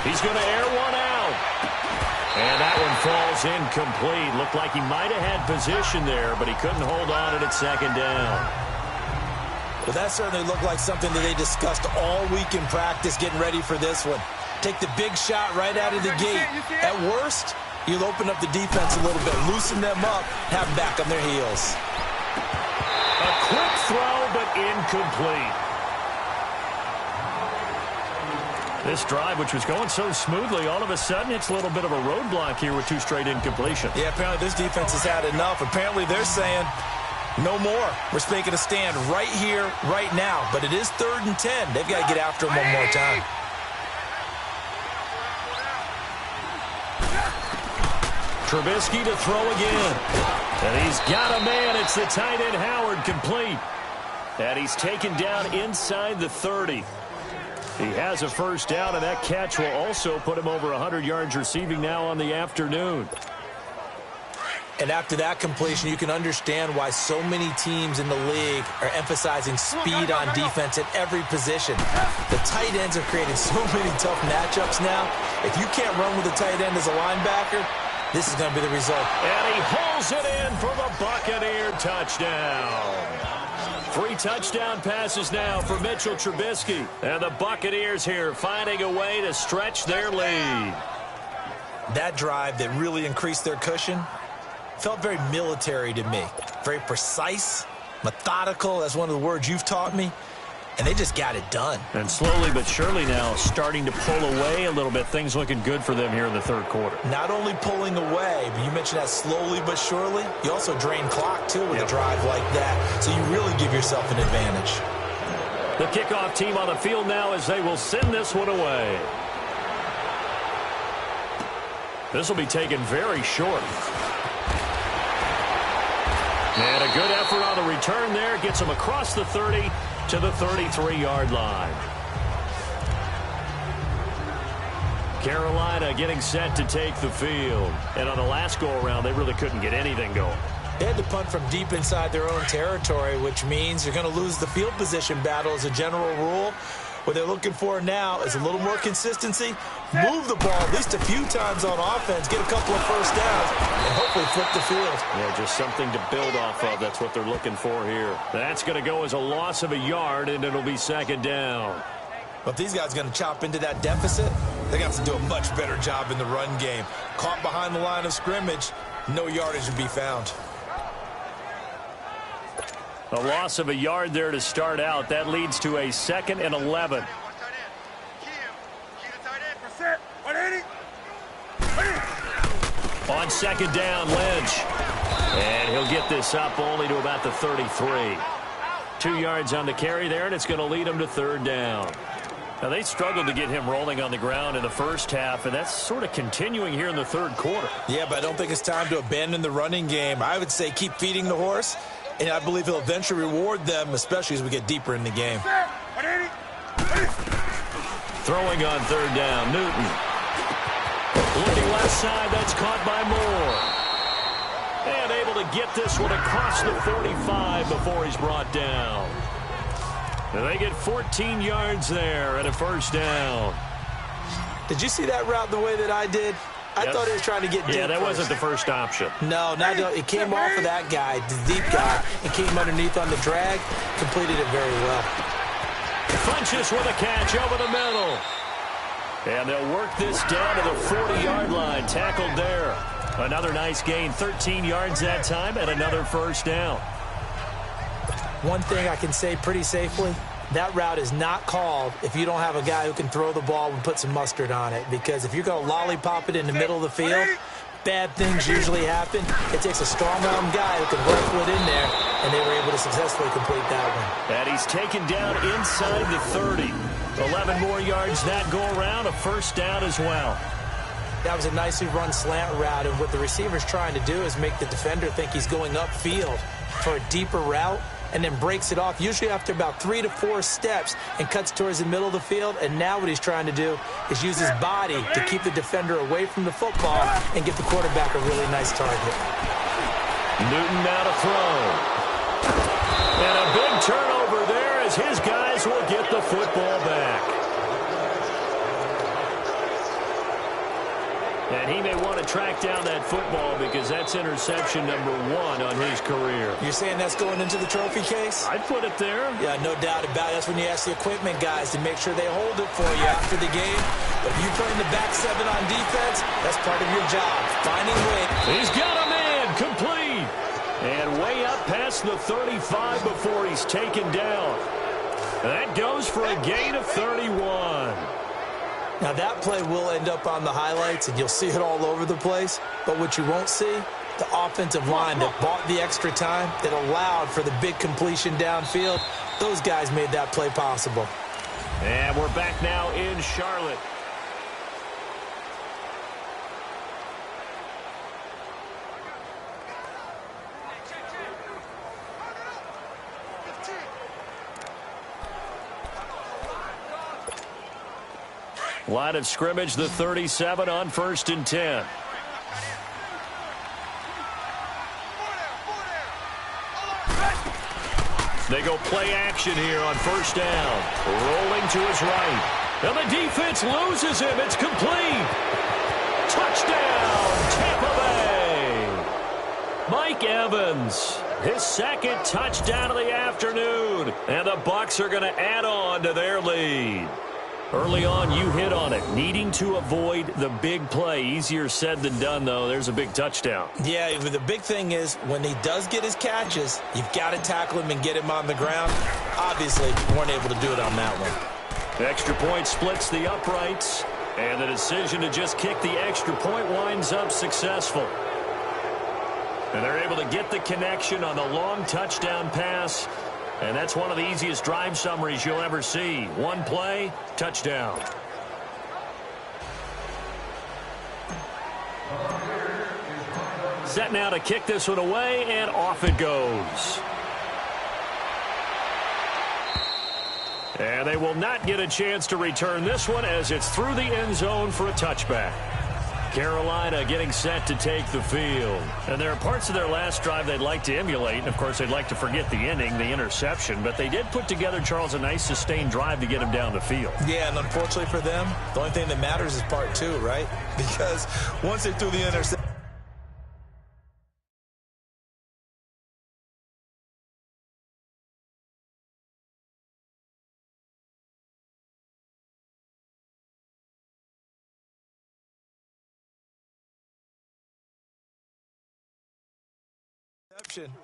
He's going to air one out. And that one falls incomplete. Looked like he might have had position there, but he couldn't hold on at 2nd down. Well, that certainly looked like something that they discussed all week in practice getting ready for this one. Take the big shot right out of the gate. At worst, you'll open up the defense a little bit, loosen them up, have them back on their heels. A quick throw, but incomplete. This drive, which was going so smoothly, all of a sudden it's a little bit of a roadblock here with 2 straight incompletions. Yeah, apparently this defense has had enough. Apparently they're saying, no more. We're making a stand right here, right now. But it is 3rd and 10. They've got to get after him one more time. Trubisky to throw again. And he's got a man. It's the tight end Howard, complete. And he's taken down inside the 30. He has a first down, and that catch will also put him over 100 yards receiving now on the afternoon. And after that completion, you can understand why so many teams in the league are emphasizing speed on defense at every position. The tight ends have created so many tough matchups now. If you can't run with a tight end as a linebacker, this is going to be the result. And he hauls it in for the Buccaneer touchdown. 3 touchdown passes now for Mitchell Trubisky. And the Buccaneers here finding a way to stretch their lead. That drive that really increased their cushion felt very military to me. Very precise, methodical. That's one of the words you've taught me. And they just got it done. And slowly but surely now starting to pull away a little bit. Things looking good for them here in the third quarter. Not only pulling away, but you mentioned that slowly but surely. You also drain clock, too, with a drive like that. So you really give yourself an advantage. The kickoff team on the field now as they will send this one away. This will be taken very short. And a good effort on the return there. Gets them across the 30 to the 33-yard line. Carolina getting set to take the field. And on the last go-around, they really couldn't get anything going. They had to punt from deep inside their own territory, which means you're going to lose the field position battle as a general rule. What they're looking for now is a little more consistency. Move the ball at least a few times on offense, get a couple of first downs, and hopefully flip the field. Yeah, just something to build off of. That's what they're looking for here. That's going to go as a loss of a yard, and it'll be second down. But if these guys are going to chop into that deficit, they got to do a much better job in the run game. Caught behind the line of scrimmage, no yardage to be found. A loss of a yard there to start out. That leads to a 2nd and 11. On second down, Lynch. And he'll get this up only to about the 33. 2 yards on the carry there, and it's going to lead him to third down. Now, they struggled to get him rolling on the ground in the first half, and that's sort of continuing here in the third quarter. Yeah, but I don't think it's time to abandon the running game. I would say keep feeding the horse. And I believe he'll eventually reward them, especially as we get deeper in the game. Throwing on third down, Newton. Looking left side, that's caught by Moore. And able to get this one across the 45 before he's brought down. And they get 14 yards there and a first down. Did you see that route the way that I did? I thought he was trying to get deep. Yeah, that wasn't the first option. No, it came off of that guy, the deep guy, and came underneath on the drag. Completed it very well. Funches with a catch over the middle. And they'll work this down to the 40-yard line. Tackled there. Another nice gain, 13 yards that time, and another first down. One thing I can say pretty safely, that route is not called if you don't have a guy who can throw the ball and put some mustard on it. Because if you're going to lollipop it in the middle of the field, bad things usually happen. It takes a strong-arm guy who can rifle it in there, and they were able to successfully complete that one. And he's taken down inside the 30. 11 more yards that go around, a first down as well. That was a nicely run slant route, and what the receiver's trying to do is make the defender think he's going upfield for a deeper route, and then breaks it off, usually after about 3 to 4 steps, and cuts towards the middle of the field. And now what he's trying to do is use his body to keep the defender away from the football and give the quarterback a really nice target. Newton now to throw. And a big turnover there as his guys will get the football back. And he may want to track down that football because that's interception number 1 on his career. You're saying that's going into the trophy case? I'd put it there. Yeah, no doubt about it. That's when you ask the equipment guys to make sure they hold it for you after the game. But if you put in the back 7 on defense, that's part of your job. Finding weight. He's got a man complete. And way up past the 35 before he's taken down. That goes for a gain of 31. Now, that play will end up on the highlights, and you'll see it all over the place. But what you won't see, the offensive line that bought the extra time, that allowed for the big completion downfield, those guys made that play possible. And we're back now in Charlotte. Line of scrimmage, the 37 on 1st and 10. They go play action here on 1st down. Rolling to his right. And the defense loses him. It's complete. Touchdown, Tampa Bay. Mike Evans. his second touchdown of the afternoon. And the Bucs are going to add on to their lead. Early on, you hit on it. Needing to avoid the big play. Easier said than done, though. There's a big touchdown. Yeah, the big thing is when he does get his catches, you've got to tackle him and get him on the ground. Obviously, you weren't able to do it on that one. Extra point splits the uprights. And the decision to just kick the extra point winds up successful. And they're able to get the connection on the long touchdown pass. And that's one of the easiest drive summaries you'll ever see. One play, touchdown. Set now to kick this one away, and off it goes. And they will not get a chance to return this one as it's through the end zone for a touchback. Carolina getting set to take the field. And there are parts of their last drive they'd like to emulate. And, of course, they'd like to forget the ending, the interception. But they did put together, Charles, a nice sustained drive to get him down the field. Yeah, and unfortunately for them, the only thing that matters is part two, right? Because once they threw the interception,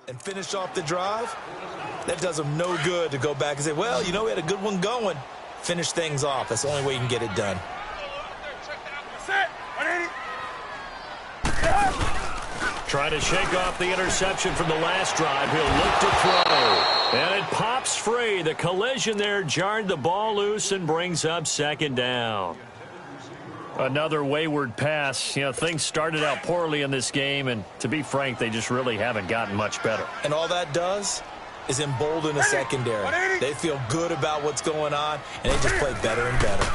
and finish off the drive, that does them no good to go back and say, well, you know, we had a good one going. Finish things off. That's the only way you can get it done. Try to shake off the interception from the last drive. He'll look to throw. And it pops free. The collision there jarred the ball loose and brings up second down. Another wayward pass. You know, things started out poorly in this game, and to be frank, they just really haven't gotten much better. And all that does is embolden the secondary. They feel good about what's going on, and they just play better and better.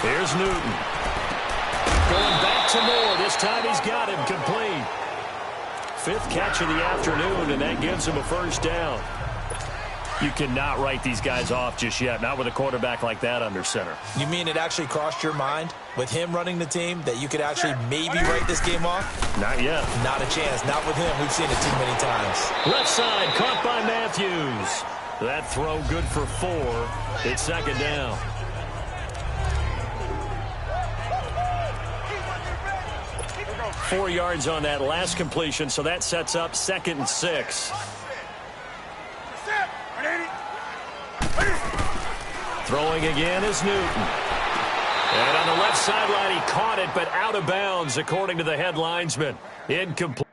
Here's Newton. Going back to Moore. This time he's got him complete. Fifth catch of the afternoon, and that gives him a first down. You cannot write these guys off just yet, not with a quarterback like that under center. You mean it actually crossed your mind with him running the team that you could actually maybe write this game off? Not yet. Not a chance. Not with him. We've seen it too many times. Left side, caught by Matthews. That throw good for 4. It's second down. Four yards on that last completion, so that sets up 2nd and 6. Throwing again is Newton. And on the left sideline, he caught it, but out of bounds, according to the head linesman. Incomplete.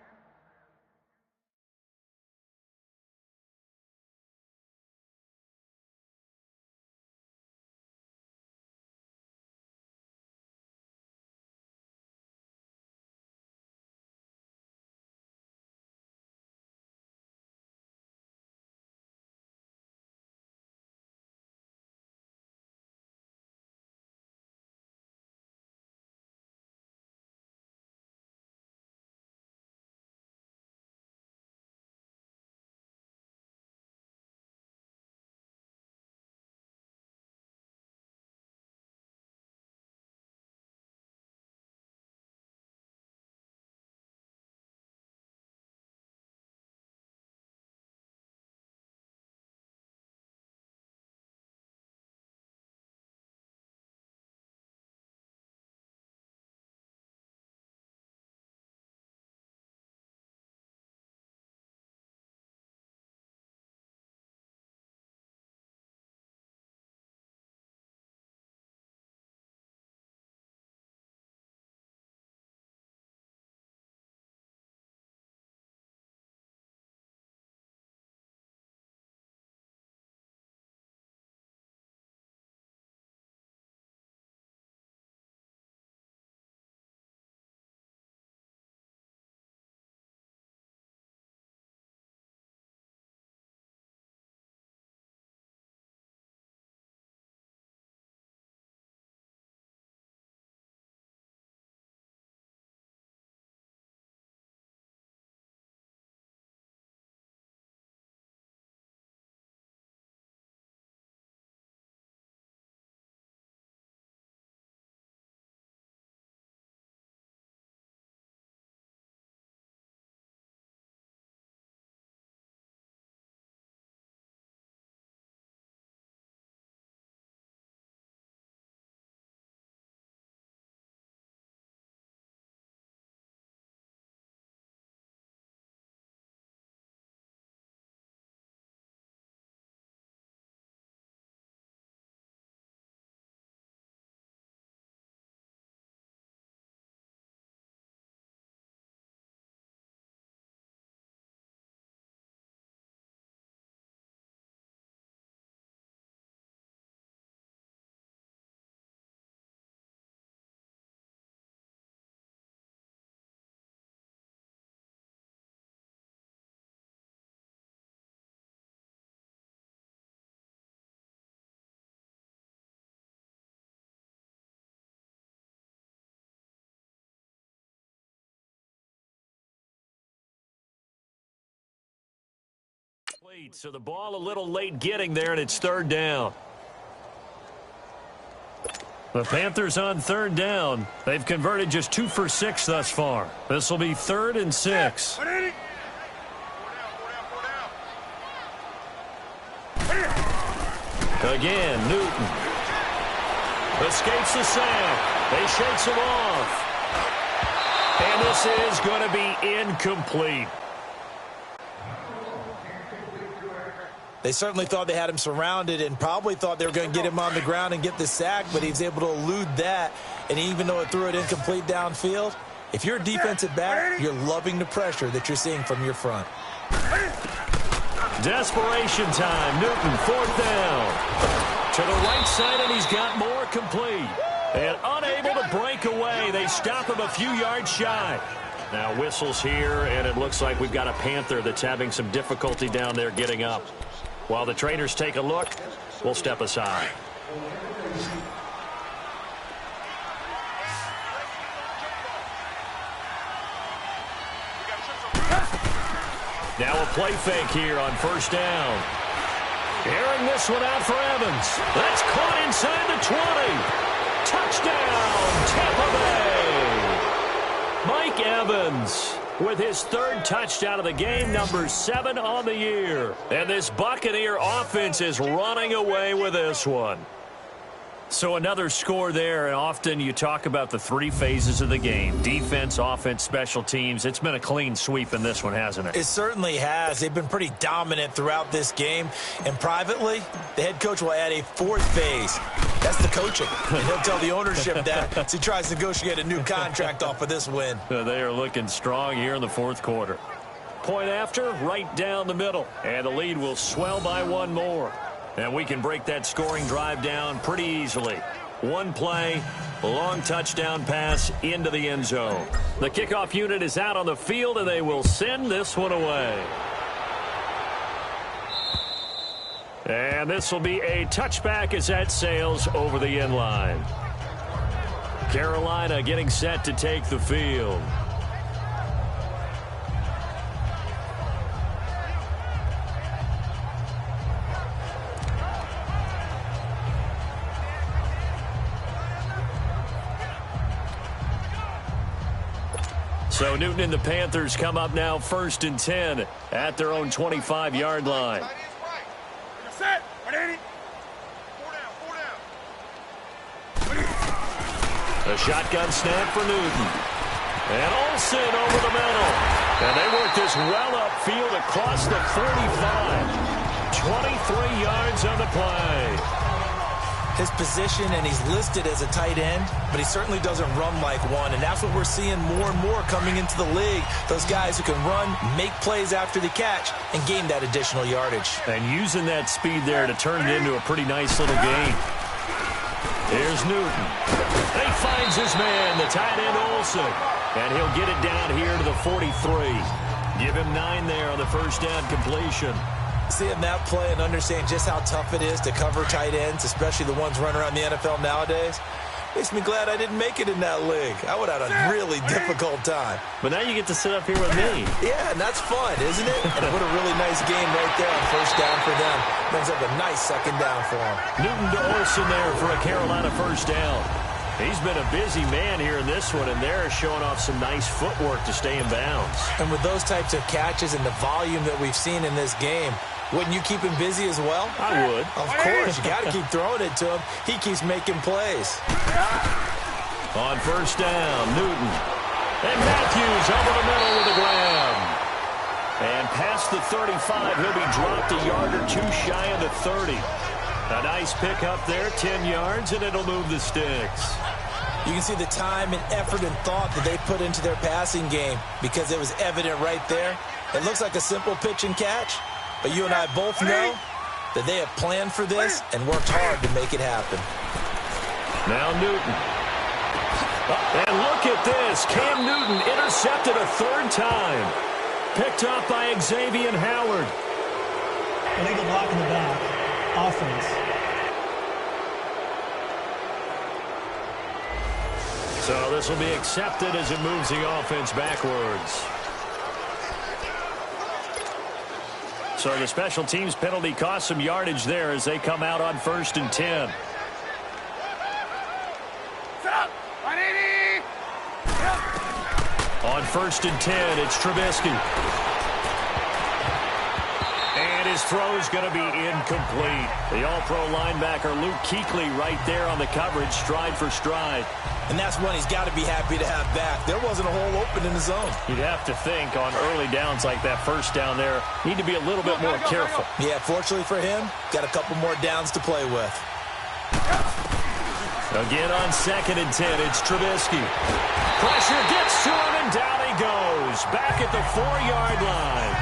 So the ball a little late getting there, and it's third down. The Panthers on third down. They've converted just 2 for 6 thus far. This will be 3rd and 6. Again, Newton. Escapes the sack. They shakes him off. And this is going to be incomplete. They certainly thought they had him surrounded and probably thought they were going to get him on the ground and get the sack, but he was able to elude that. And even though it threw it incomplete downfield, if you're a defensive back, you're loving the pressure that you're seeing from your front. Desperation time. Newton, 4th down. To the right side, and he's got more complete. And unable to break away. They stop him a few yards shy. Now whistles here, and it looks like we've got a Panther that's having some difficulty down there getting up. While the trainers take a look, we'll step aside. Now a play fake here on 1st down. Airing this one out for Evans. That's caught inside the 20. Touchdown, Tampa Bay. Mike Evans with his 3rd touchdown of the game, number 7 on the year. And this Buccaneer offense is running away with this one. So another score there, and often you talk about the 3 phases of the game. Defense, offense, special teams. It's been a clean sweep in this one, hasn't it? It certainly has. They've been pretty dominant throughout this game. And privately, the head coach will add a 4th phase. That's the coaching. And he'll tell the ownership that as he tries to negotiate a new contract off of this win. They are looking strong here in the 4th quarter. Point after, right down the middle. And the lead will swell by 1 more. And we can break that scoring drive down pretty easily. 1 play, long touchdown pass into the end zone. The kickoff unit is out on the field, and they will send this one away. And this will be a touchback as that sails over the end line. Carolina getting set to take the field. So Newton and the Panthers come up now 1st and 10 at their own 25-yard line. A shotgun snap for Newton. And Olsen over the middle. And they work this well upfield across the 45. 23 yards on the play. His position, and he's listed as a tight end, but he certainly doesn't run like one, and that's what we're seeing more and more coming into the league. Those guys who can run, make plays after the catch, and gain that additional yardage. And using that speed there to turn it into a pretty nice little game. Here's Newton. He finds his man, the tight end Olsen, and he'll get it down here to the 43. Give him 9 there on the 1st down completion. Seeing that play and understand just how tough it is to cover tight ends, especially the ones running around the NFL nowadays, makes me glad I didn't make it in that league. I would have had a really difficult time. But now you get to sit up here with me. Yeah, and that's fun, isn't it? And what a really nice game right there on 1st down for them. Brings up a nice 2nd down for them. Newton to Olsen there for a Carolina 1st down. He's been a busy man here in this one, and they're showing off some nice footwork to stay in bounds. And with those types of catches and the volume that we've seen in this game, wouldn't you keep him busy as well? I would. Of course. You got to keep throwing it to him. He keeps making plays. On 1st down, Newton. And Matthews over the middle with a grab. And past the 35, he'll be dropped a yard or 2 shy of the 30. A nice pick up there, 10 yards, and it'll move the sticks. You can see the time and effort and thought that they put into their passing game because it was evident right there. It looks like a simple pitch and catch, but you and I both know that they have planned for this and worked hard to make it happen. Now Newton. And look at this. Cam Newton intercepted a 3rd time. Picked up by Xavier Howard. Illegal block in the back. Offense. So this will be accepted as it moves the offense backwards. So the special teams penalty cost some yardage there as they come out on 1st and 10. On 1st and 10, it's Trubisky. And his throw is going to be incomplete. The all-pro linebacker Luke Kuechly right there on the coverage, stride for stride. And that's one he's got to be happy to have back. There wasn't a hole open in the zone. You'd have to think on early downs like that, first down there, need to be a little bit more careful. Yeah, fortunately for him, got a couple more downs to play with. Again on 2nd and 10, it's Trubisky. Pressure gets to him, and down he goes. Back at the 4-yard line.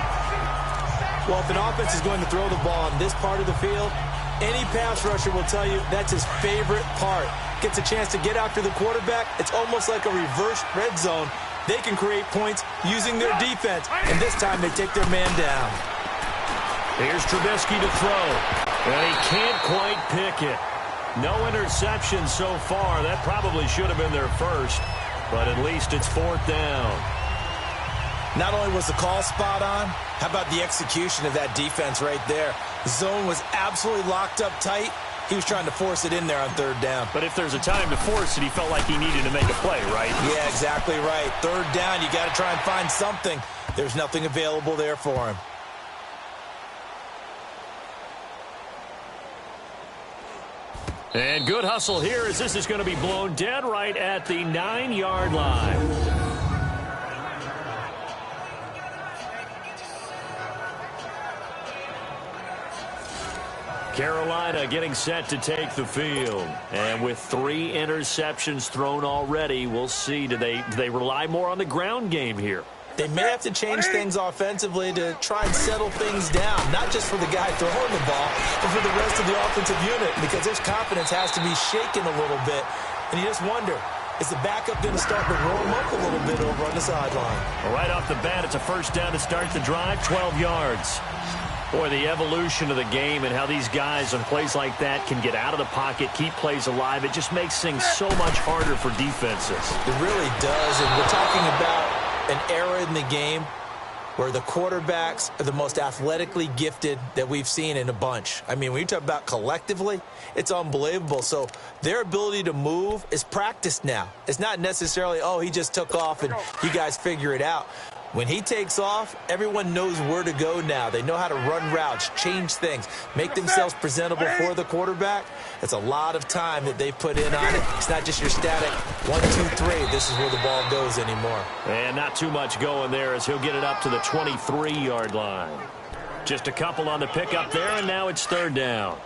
Well, if an offense is going to throw the ball on this part of the field, any pass rusher will tell you that's his favorite part. Gets a chance to get after the quarterback. It's almost like a reverse red zone. They can create points using their defense, and this time they take their man down. Here's Trubisky to throw, and he can't quite pick it. No interception so far. That probably should have been their first, but at least it's 4th down. Not only was the call spot on, how about the execution of that defense right there? The zone was absolutely locked up tight. He was trying to force it in there on 3rd down. But if there's a time to force it, he felt like he needed to make a play, right? Yeah, exactly right. 3rd down, you got to try and find something. There's nothing available there for him. And good hustle here as this is going to be blown dead right at the 9-yard line. Carolina getting set to take the field. And with 3 interceptions thrown already, we'll see. Do they rely more on the ground game here? They may have to change things offensively to try and settle things down, not just for the guy throwing the ball, but for the rest of the offensive unit, because his confidence has to be shaken a little bit. And you just wonder, is the backup going to start to roll him up a little bit over on the sideline? Well, right off the bat, it's a 1st down to start the drive, 12 yards. Boy, the evolution of the game and how these guys on plays like that can get out of the pocket, keep plays alive, it just makes things so much harder for defenses. It really does, and we're talking about an era in the game where the quarterbacks are the most athletically gifted that we've seen in a bunch. I mean, when you talk about collectively, it's unbelievable. So their ability to move is practiced now. It's not necessarily, oh, he just took off and you guys figure it out. When he takes off, everyone knows where to go now. They know how to run routes, change things, make themselves presentable for the quarterback. It's a lot of time that they've put in on it. It's not just your static 1, 2, 3. This is where the ball goes anymore. And not too much going there as he'll get it up to the 23-yard line. Just a couple on the pickup there, and now it's 3rd down.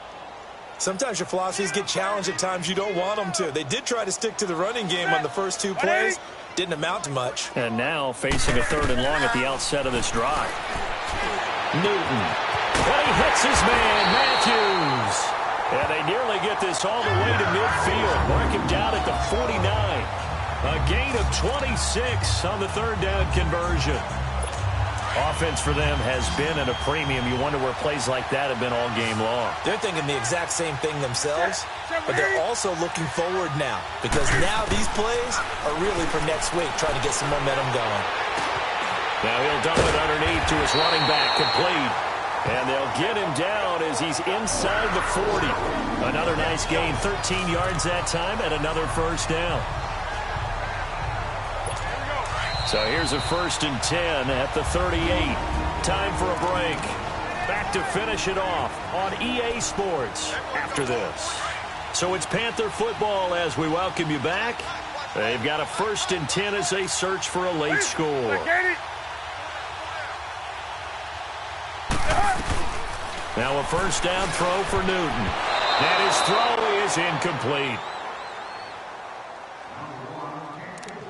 Sometimes your philosophies get challenged at times you don't want them to. They did try to stick to the running game on the first 2 plays. Didn't amount to much. And now facing a 3rd and long at the outset of this drive. Newton. And he hits his man, Matthews. And they nearly get this all the way to midfield. Mark him down at the 49. A gain of 26 on the 3rd down conversion. Offense for them has been at a premium. You wonder where plays like that have been all game long. They're thinking the exact same thing themselves, but they're also looking forward now because now these plays are really for next week, trying to get some momentum going. Now he'll dump it underneath to his running back, complete. And they'll get him down as he's inside the 40. Another nice gain, 13 yards that time, and another 1st down. So here's a 1st and 10 at the 38. Time for a break. Back to finish it off on EA Sports after this. So it's Panther football as we welcome you back. They've got a 1st and 10 as they search for a late score. Now a 1st down throw for Newton. And his throw is incomplete.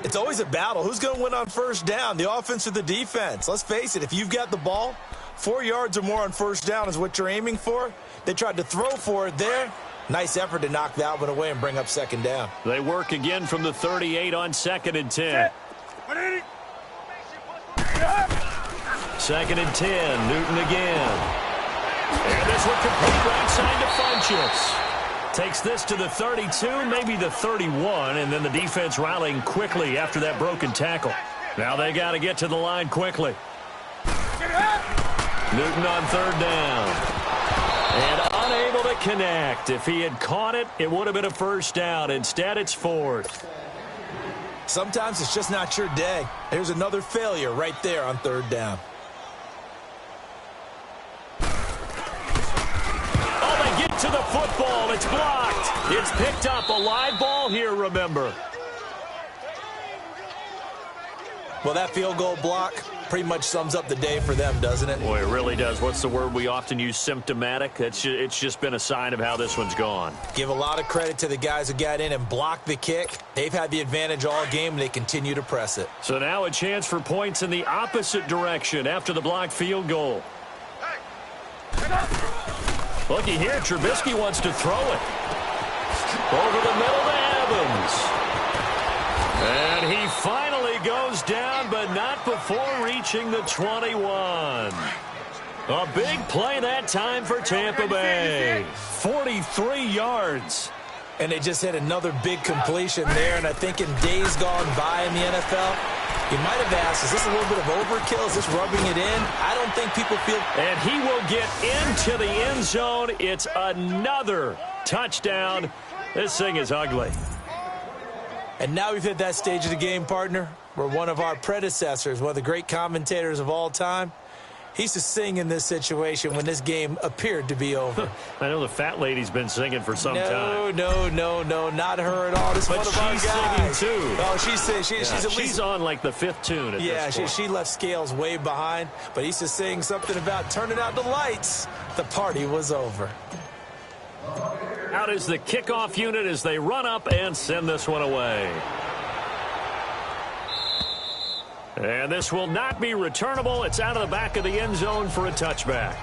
It's always a battle. Who's going to win on 1st down, the offense or the defense? Let's face it, if you've got the ball, 4 yards or more on 1st down is what you're aiming for. They tried to throw for it there. Nice effort to knock that one away and bring up 2nd down. They work again from the 38 on 2nd and 10. 2nd and 10, Newton again. And this one complete right side to Funchess. Takes this to the 32, maybe the 31, and then the defense rallying quickly after that broken tackle. Now they got to get to the line quickly. Newton on third down. And unable to connect. If he had caught it, it would have been a first down. Instead, it's fourth. Sometimes it's just not your day. There's another failure right there on third down. Oh, they get to the football. It's blocked. It's picked up. A live ball here, remember. Well, that field goal block pretty much sums up the day for them, doesn't it? Boy, it really does. What's the word we often use? Symptomatic. It's just been a sign of how this one's gone. Give a lot of credit to the guys who got in and blocked the kick. They've had the advantage all game, and they continue to press it. So now a chance for points in the opposite direction after the blocked field goal. Looky here, Trubisky wants to throw it. Over the middle to Evans. And he finally goes down, but not before reaching the 21. A big play that time for Tampa Bay. 43 yards. And they just hit another big completion there, and I think in days gone by in the NFL, you might have asked, is this a little bit of overkill? Is this rubbing it in? I don't think people feel... And he will get into the end zone. It's another touchdown. This thing is ugly. And now we've hit that stage of the game, partner, where one of our predecessors, one of the great commentators of all time, he used to sing in this situation when this game appeared to be over. I know the fat lady's been singing for some time. No, not her at all. This is one of our guys. She's singing, too. Oh, she's at least... She's on, like, the fifth tune at this point. She left Scales way behind, but he used to sing something about turning out the lights. The party was over. Out is the kickoff unit as they run up and send this one away. And this will not be returnable. It's out of the back of the end zone for a touchback.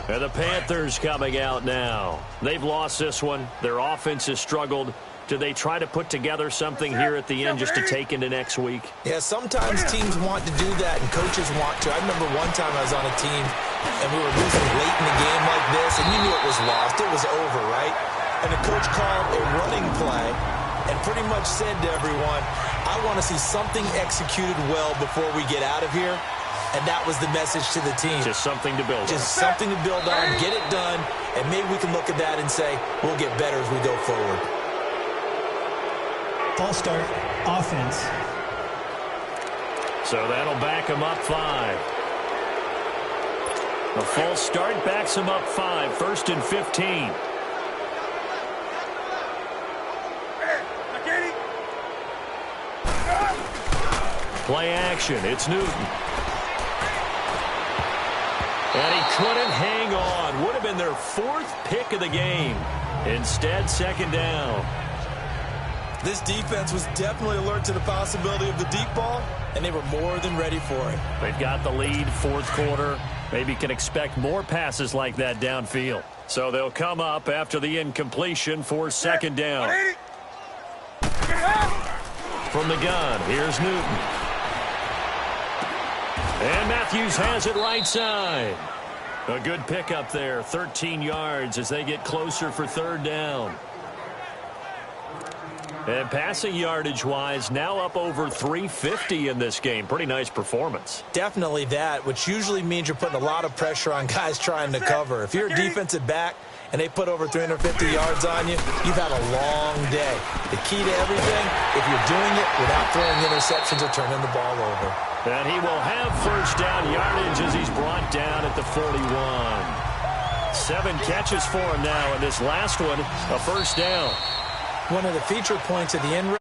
And the Panthers coming out now. They've lost this one. Their offense has struggled. Do they try to put together something here at the end just to take into next week? Yeah, sometimes teams want to do that and coaches want to. I remember one time I was on a team and we were losing late in the game like this, and you knew it was lost. It was over, right? And the coach called a running play and pretty much said to everyone, I want to see something executed well before we get out of here. And that was the message to the team. Just something to build on. Just something to build on, get it done, and maybe we can look at that and say, we'll get better as we go forward. False start, offense. So that'll back him up 5. A false start backs him up 5. 1st and 15. Play action. It's Newton. And he couldn't hang on. Would have been their 4th pick of the game. Instead, 2nd down. This defense was definitely alert to the possibility of the deep ball, and they were more than ready for it. They've got the lead, 4th quarter. Maybe can expect more passes like that downfield. So they'll come up after the incompletion for 2nd down. From the gun, here's Newton. And Matthews has it right side. A good pickup there, 13 yards as they get closer for 3rd down. And passing yardage-wise, now up over 350 in this game. Pretty nice performance. Definitely that, which usually means you're putting a lot of pressure on guys trying to cover. If you're a defensive back and they put over 350 yards on you, you've had a long day. The key to everything, if you're doing it without throwing interceptions or turning the ball over. And he will have 1st down yardage as he's brought down at the 41. 7 catches for him now, and this last one, a 1st down. One of the feature points of the end